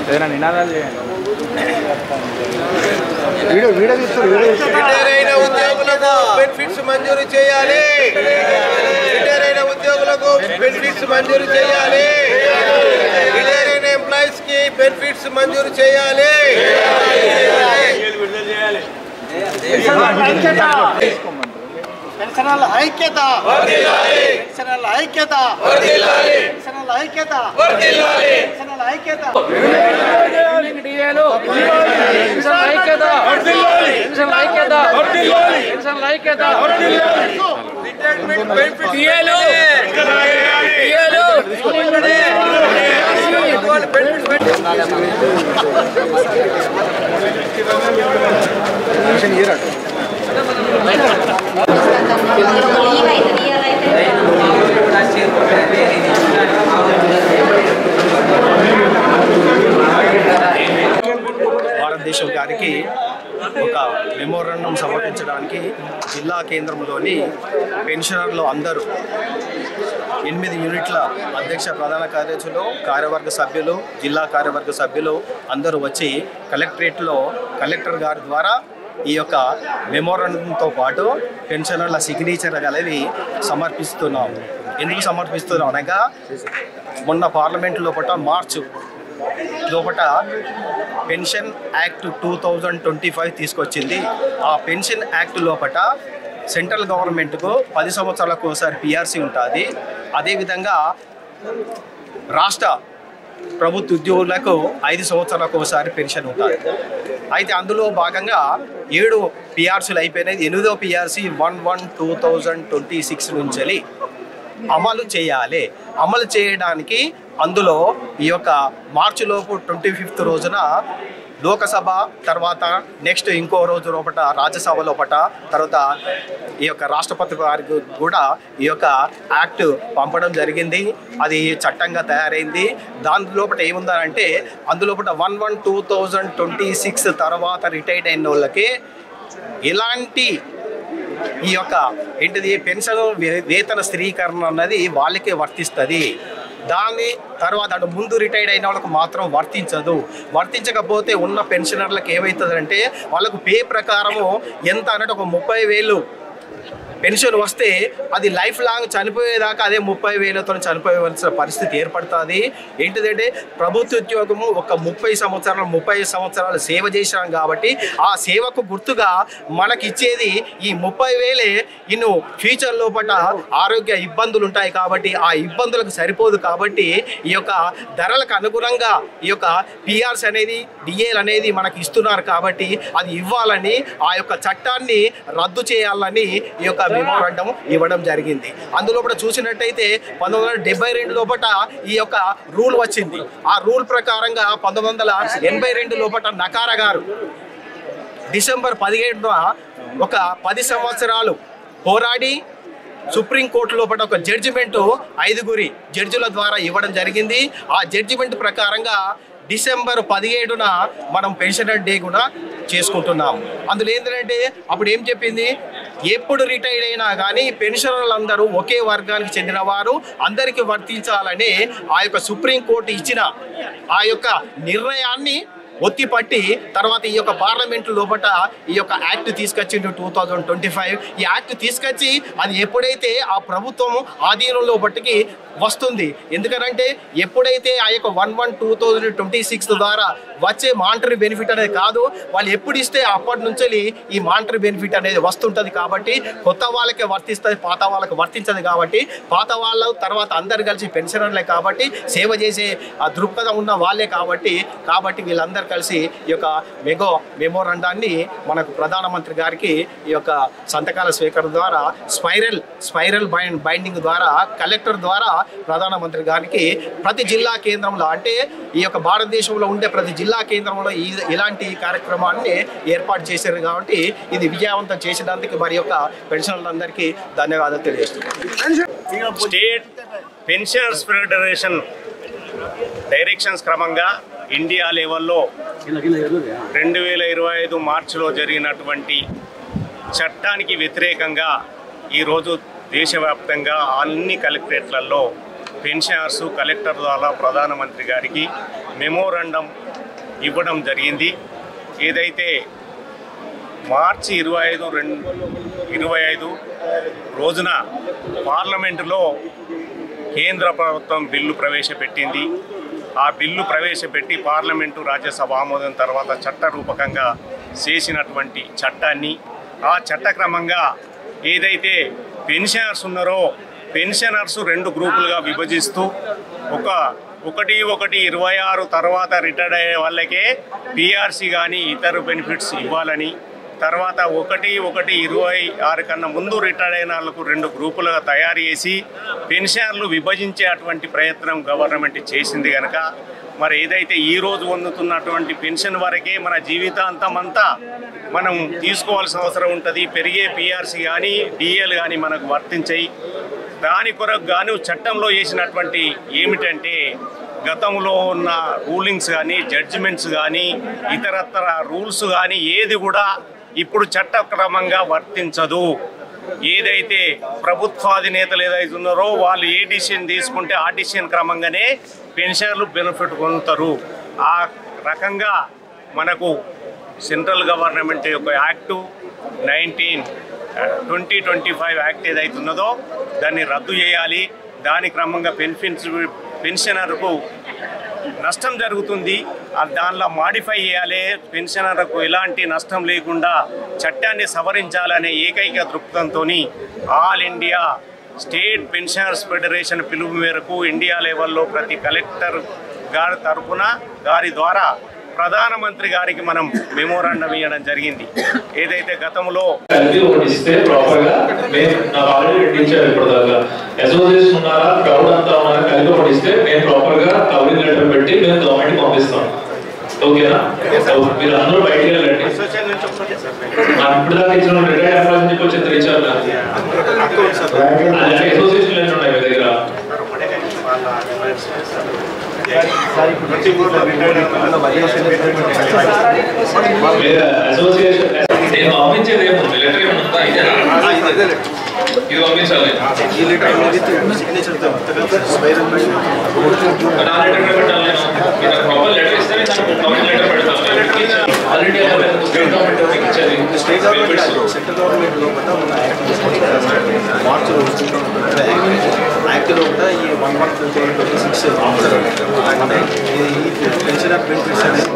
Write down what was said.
ఏదైనా నినాదాలు చేయండి. ఉద్యోగులకు బెనిఫిట్స్ మంజూరు చేయాలి. రిటైర్ అయిన ఉద్యోగులకు బెనిఫిట్స్ మంజూరు చేయాలి. రిటైర్ అయిన ఎంప్లాయీస్ కి బెనిఫిట్స్ మంజూరు చేయాలి. పెన్షనర్ల ఐక్యత, పెన్షనర్ల ఐక్యత, పెన్షనర్ల ఐక్యత, పెన్షనర్ల ఐక్యత. భారతదేశం గారికి ఒక మెమోరాండం సమర్పించడానికి జిల్లా కేంద్రంలోని పెన్షనర్లు అందరూ 8 యూనిట్ల అధ్యక్ష ప్రధాన కార్యదర్శులు, కార్యవర్గ సభ్యులు, జిల్లా కార్యవర్గ సభ్యులు అందరూ వచ్చి కలెక్టరేట్లో కలెక్టర్ గారి ద్వారా ఈ యొక్క మెమోరాండంతో పాటు పెన్షనర్ల సిగ్నేచర్ కలివి సమర్పిస్తున్నాం. ఎందుకు సమర్పిస్తున్నాం అనగా మొన్న పార్లమెంట్ లోపల మార్చు లోపల పెన్షన్ యాక్ట్ 2025 తీసుకొచ్చింది. ఆ పెన్షన్ యాక్ట్ లోపల సెంట్రల్ గవర్నమెంట్కు 10 సంవత్సరాలకు ఒకసారి పిఆర్సీ ఉంటుంది. అదేవిధంగా రాష్ట్ర ప్రభుత్వ ఉద్యోగులకు 5 సంవత్సరాలకు ఒకసారి పెన్షన్ ఉంటుంది. అయితే అందులో భాగంగా 7 పిఆర్సీలు అయిపోయినాయి. 8వ పిఆర్సీ 1/1/2026 నుంచి అమలు చేయాలి. అమలు చేయడానికి అందులో ఈ యొక్క మార్చిలోపు 25th రోజున లోకసభ, తర్వాత నెక్స్ట్ ఇంకో రోజు లోపల రాజ్యసభ లోపల, తర్వాత ఈ యొక్క రాష్ట్రపతి గారికి కూడా ఈ యొక్క యాక్ట్ పంపడం జరిగింది. అది చట్టంగా తయారైంది. దాని లోపల ఏముందంటే అందులోపల 1/1/2026 తర్వాత రిటైర్డ్ అయిన వాళ్ళకి ఎలాంటి ఈ యొక్క ఏంటిది పెన్షన్ వేతన స్థిరీకరణ అన్నది వాళ్ళకే వర్తిస్తుంది. దాని తర్వాత అటు ముందు రిటైర్డ్ అయిన వాళ్ళకు మాత్రం వర్తించకపోతే ఉన్న పెన్షనర్లకు ఏమవుతుందంటే వాళ్ళకు పే ప్రకారము ఎంత అన్నట్టు ఒక 30,000 పెన్షన్ వస్తే అది లైఫ్ లాంగ్ చనిపోయేదాకా అదే 30,000తో చనిపోయవలసిన పరిస్థితి ఏర్పడుతుంది. ఏంటిదంటే ప్రభుత్వ ఉద్యోగము ఒక 30 సంవత్సరాలు సేవ చేసినాం కాబట్టి ఆ సేవకు గుర్తుగా మనకి ఇచ్చేది ఈ 30,000. ఇನ್ನು ఫ్యూచర్ లోపల ఆరోగ్య ఇబ్బందులు ఉంటాయి కాబట్టి ఆ ఇబ్బందులకు సరిపోదు. కాబట్టి ఈ యొక్క ధరలకు అనుగుణంగా ఈ యొక్క పిఆర్స్ అనేది, డిఏలు అనేది మనకి ఇస్తున్నారు కాబట్టి అది ఇవ్వాలని, ఆ యొక్క చట్టాన్ని రద్దు చేయాలని ఈ యొక్క మెమోరాండం ఇవ్వడం జరిగింది. అందులో కూడా చూసినట్టయితే 1972 లోపల ఈ యొక్క రూల్ వచ్చింది. ఆ రూల్ ప్రకారంగా 1982 లోపల నకారా గారు డిసెంబర్ 17న ఒక 10 సంవత్సరాలు పోరాడి సుప్రీంకోర్టు లోపల ఒక జడ్జిమెంటు 5 జడ్జిల ద్వారా ఇవ్వడం జరిగింది. ఆ జడ్జిమెంట్ ప్రకారంగా డిసెంబర్ 17న మనం పెన్షనర్ డే కూడా చేసుకుంటున్నాం. అందులో ఏంటంటే అప్పుడు ఏం చెప్పింది, ఎప్పుడు రిటైర్ అయినా కానీ పెన్షనర్లందరూ ఒకే వర్గానికి చెందిన వారు, అందరికీ వర్తించాలని ఆ యొక్క సుప్రీంకోర్టు ఇచ్చిన ఆ యొక్క నిర్ణయాన్ని ఒత్తిపట్టి తర్వాత ఈ యొక్క పార్లమెంట్ లోపల ఈ యొక్క యాక్ట్ తీసుకొచ్చిండు 2025. ఈ యాక్ట్ తీసుకొచ్చి అది ఎప్పుడైతే ఆ ప్రభుత్వం ఆధీనంలో బట్టికి వస్తుంది. ఎందుకనంటే ఎప్పుడైతే ఆ యొక్క 1/1/2026 ద్వారా వచ్చే మానిటరీ బెనిఫిట్ అనేది కాదు, వాళ్ళు ఎప్పుడు ఇస్తే అప్పటి నుంచి ఈ మానిటరీ బెనిఫిట్ అనేది వస్తుంటుంది. కాబట్టి కొత్త వాళ్ళకే వర్తిస్తుంది, పాత వాళ్ళకి వర్తించదు. కాబట్టి పాత వాళ్ళు తర్వాత అందరు కలిసి పెన్షనర్లే కాబట్టి సేవ చేసే ఆ దృక్పథం ఉన్న వాళ్ళే కాబట్టి వీళ్ళందరూ అందరు కలిసి ఈ యొక్క మెమోరండాన్ని మనకు ప్రధానమంత్రి గారికి ఈ యొక్క సంతకాల స్వీకరణ ద్వారా స్పైరల్ బైండింగ్ ద్వారా కలెక్టర్ ద్వారా ప్రధానమంత్రి గారికి ప్రతి జిల్లా కేంద్రంలో, అంటే ఈ యొక్క భారతదేశంలో ఉండే ప్రతి జిల్లా కేంద్రంలో ఇలాంటి కార్యక్రమాన్ని ఏర్పాటు చేశారు. కాబట్టి ఇది విజయవంతం చేసేందుకు మరి యొక్క పెన్షనర్లందరికీ ధన్యవాదాలు తెలియజేస్తున్నాను. స్టేట్ పెన్షనర్స్ ఫెడరేషన్ డైరెక్షన్స్ క్రమంగా ఇండియా లెవెల్లో 2025 మార్చిలో జరిగినటువంటి చట్టానికి వ్యతిరేకంగా ఈరోజు దేశవ్యాప్తంగా అన్ని కలెక్టరేట్లలో పెన్షనర్స్ కలెక్టర్ ద్వారా ప్రధానమంత్రి గారికి మెమోరాండం ఇవ్వడం జరిగింది. ఏదైతే మార్చి 25 రోజున పార్లమెంటులో కేంద్ర ప్రభుత్వం బిల్లు ప్రవేశపెట్టింది. ఆ బిల్లు ప్రవేశపెట్టి పార్లమెంటు రాజ్యసభ ఆమోదం తర్వాత చట్టరూపకంగా చేసినటువంటి చట్టాన్ని, ఆ చట్టక్రమంగా ఏదైతే పెన్షనర్స్ ఉన్నారో పెన్షనర్స్ 2 గ్రూపులుగా విభజిస్తూ 1/1/26 తర్వాత రిటైర్డ్ అయ్యే వాళ్ళకే పిఆర్సీ కానీ ఇతర బెనిఫిట్స్ ఇవ్వాలని, తర్వాత 1/1/26 కన్నా ముందు రిటైర్డ్ అయిన వాళ్ళకు 2 గ్రూపులుగా తయారు చేసి పెన్షనర్లు విభజించే అటువంటి ప్రయత్నం గవర్నమెంట్ చేసింది కనుక మరి ఏదైతే ఈరోజు పొందుతున్నటువంటి పెన్షన్ వరకే మన జీవితాంతం అంతా మనం తీసుకోవాల్సిన అవసరం ఉంటుంది. పెరిగే పిఆర్సీ కానీ డిఎల్ కానీ మనకు వర్తించాయి. దాని కొరకు గాను చట్టంలో చేసినటువంటి ఏమిటంటే గతంలో ఉన్న రూలింగ్స్ కానీ జడ్జిమెంట్స్ కానీ ఇతరత్ర రూల్స్ కానీ ఏది కూడా ఇప్పుడు చట్టక్రమంగా వర్తించదు. ఏదైతే ప్రభుత్వాధినేతలు ఏదైతే ఉన్నారో వాళ్ళు ఏ డిసిషన్ తీసుకుంటే ఆ డిసిషన్ క్రమంగానే పెన్షనర్లు బెనిఫిట్ పొందుతారు. ఆ రకంగా మనకు సెంట్రల్ గవర్నమెంట్ యొక్క యాక్టు 2025 యాక్ట్ ఏదైతే ఉన్నదో దాన్ని రద్దు చేయాలి. దాని క్రమంగా పెన్షనర్కు నష్టం జరుగుతుంది, దానిలో మాడిఫై చేయాలి. పెన్షనర్లకు ఎలాంటి నష్టం లేకుండా చట్టాన్ని సవరించాలనే ఏకైక దృక్పథంతో all India state pensioners federation పిలుపు మేరకు ఇండియా లెవెల్లో ప్రతి కలెక్టర్ గారి తరఫున గారి ద్వారా ప్రధానమంత్రి గారికి మనం మెమోరాండం ఇవ్వడం జరిగింది. ఏదైతే గతంలో అసోసియేషన్ ఉన్నారా క్రౌడ్ అంతా ఉన్నారా కలిపి పడిస్తే నేను ప్రాపర్ గా కవరింగ్ లెటర్ పెట్టి నేను గవర్నమెంట్ పంపిస్తాను. ఓకేనా? మీరు అందరూ బయటికి వెళ్ళండి. ఇప్పుడు దాకా ఇచ్చిన రిటైర్డ్ ఎంప్లాయీస్ అని చెప్పి వచ్చి ఇచ్చారు. అలాంటి అసోసియేషన్లు ఎన్ని ఉన్నాయి మీ దగ్గర? అసోసియేషన్ నేను పంపించేది ఏముంది? లెటర్ ఏముందా? ఇదేనా? ఇది పంపించాలి. ప్రాపర్ లెటర్ ఇస్తే లెటర్ పెడతాను. ఆల్రెడీ స్టేట్ గవర్నమెంట్ ఇచ్చేది సెంట్రల్ గవర్నమెంట్ మార్చిలో యాక్ట్లో కూడా ఈ 1/1/2026 పెన్షన్ బెనిఫిట్స్ అనేది